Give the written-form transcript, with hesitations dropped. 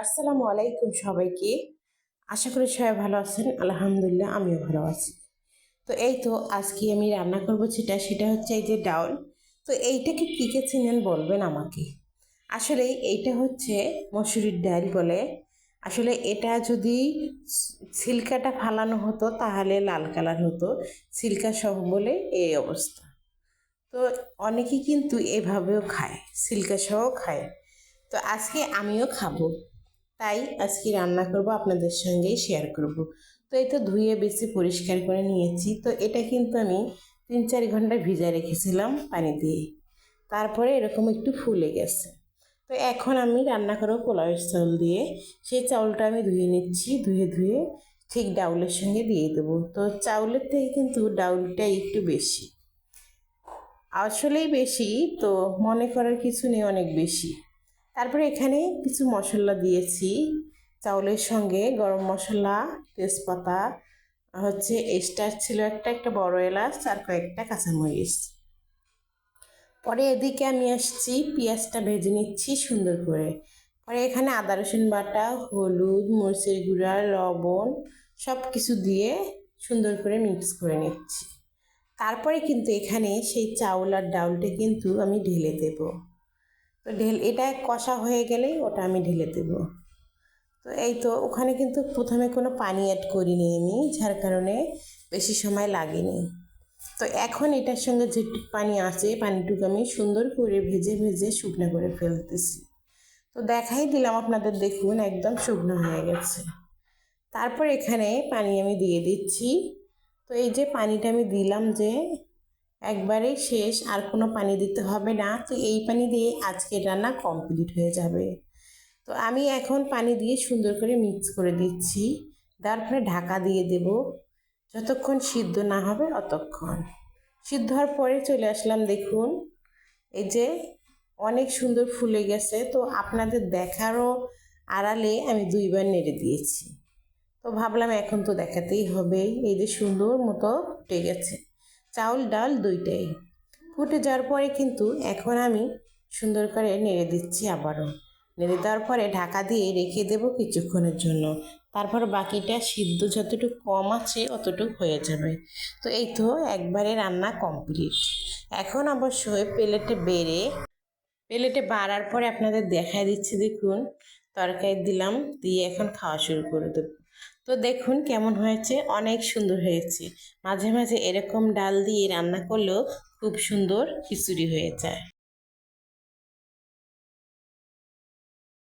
আসসালামু আলাইকুম সবাইকে। আশা করি সবাই ভালো আছেন। আলহামদুলিল্লাহ আমিও ভালো আছি। তো এই তো আজকে আমি রান্না করব সেটা হচ্ছে এই যে ডাউল। তো এইটাকে কী কে চিনেন বলবেন আমাকে। আসলে এইটা হচ্ছে মসুরির ডাল বলে। আসলে এটা যদি ছিলকাটা ফালানো হতো তাহলে লাল কালার হতো, ছিলকা সহ বলে এই অবস্থা। তো অনেকেই কিন্তু এভাবেও খায়, ছিলকা সহ খায়। তো আজকে আমিও খাবো, তাই আজকে রান্না করব, আপনাদের সঙ্গেই শেয়ার করব। তো এই তো ধুয়ে বেশি পরিষ্কার করে নিয়েছি। তো এটা কিন্তু আমি 3-4 ঘন্টা ভিজা রেখেছিলাম পানি দিয়ে, তারপরে এরকম একটু ফুলে গেছে। তো এখন আমি রান্না করবো পোলাওয়ের চাউল দিয়ে। সেই চাউলটা আমি ধুয়ে নিচ্ছি, ধুয়ে ঠিক ডাউলের সঙ্গে দিয়ে দেবো। তো চাউলের থেকে কিন্তু ডাউলটা একটু বেশি, আসলেই বেশি, তো মনে করার কিছু নেই, অনেক বেশি। তারপরে এখানে কিছু মশলা দিয়েছি চাউলের সঙ্গে, গরম মশলা, তেজপাতা, হচ্ছে স্টার ছিল একটা বড় এলাচ আর কয়েকটা কাঁচামরিচ। পরে এদিকে আমি আসছি, পেঁয়াজটা ভেজে নিচ্ছি সুন্দর করে। পরে এখানে আদা রসুন বাটা, হলুদ, মরিচের গুঁড়া, লবণ সব কিছু দিয়ে সুন্দর করে মিক্স করে নিচ্ছি। তারপরে কিন্তু এখানে সেই চাউল আর ডাউলটা কিন্তু আমি ঢেলে দেব। তো এটা কষা হয়ে গেলেই ওটা আমি ঢেলে দেব। তো এই তো ওখানে কিন্তু প্রথমে কোনো পানি অ্যাড করিনি আমি, যার কারণে বেশি সময় লাগেনি। তো এখন এটার সঙ্গে যেটুকু পানি আছে পানিটুকু আমি সুন্দর করে ভেজে শুকনো করে ফেলতেছি। তো দেখাই দিলাম আপনাদের, দেখুন একদম শুকনো হয়ে গেছে। তারপর এখানে পানি আমি দিয়ে দিচ্ছি। তো এই যে পানিটা আমি দিলাম, যে একবারে শেষ, আর কোনো পানি দিতে হবে না। তো এই পানি দিয়ে আজকের রান্না কমপ্লিট হয়ে যাবে। তো আমি এখন পানি দিয়ে সুন্দর করে মিক্স করে দিচ্ছি, তারপরে ঢাকা দিয়ে দেব যতক্ষণ সিদ্ধ না হবে অতক্ষণ। সিদ্ধ হওয়ার পরে চলে আসলাম, দেখুন এই যে অনেক সুন্দর ফুলে গেছে। তো আপনাদের দেখারও আড়ালে আমি 2বার নেড়ে দিয়েছি। তো ভাবলাম এখন তো দেখাতেই হবে। এই যে সুন্দর মতো ফুটে গেছে, চাউল ডাল দুইটাই ফুটে যাওয়ার পরে কিন্তু এখন আমি সুন্দর করে নেড়ে দিচ্ছি। আবারও নেড়ে দেওয়ার পরে ঢাকা দিয়ে রেখে দেব কিছুক্ষণের জন্য। তারপর বাকিটা সিদ্ধ যতটুকু কম আছে অতটুকু হয়ে যাবে। তো এই তো একবারে রান্না কমপ্লিট। এখন অবশ্যই প্লেটে বাড়ার পরে আপনাদের দেখায় দিচ্ছি, দেখুন তরকারি দিলাম, দিয়ে এখন খাওয়া শুরু করে দেব। তো দেখুন কেমন হয়েছে, অনেক সুন্দর হয়েছে। মাঝে মাঝে এরকম ডাল দিয়ে রান্না করলেও খুব সুন্দর খিচুড়ি হয়ে যায়।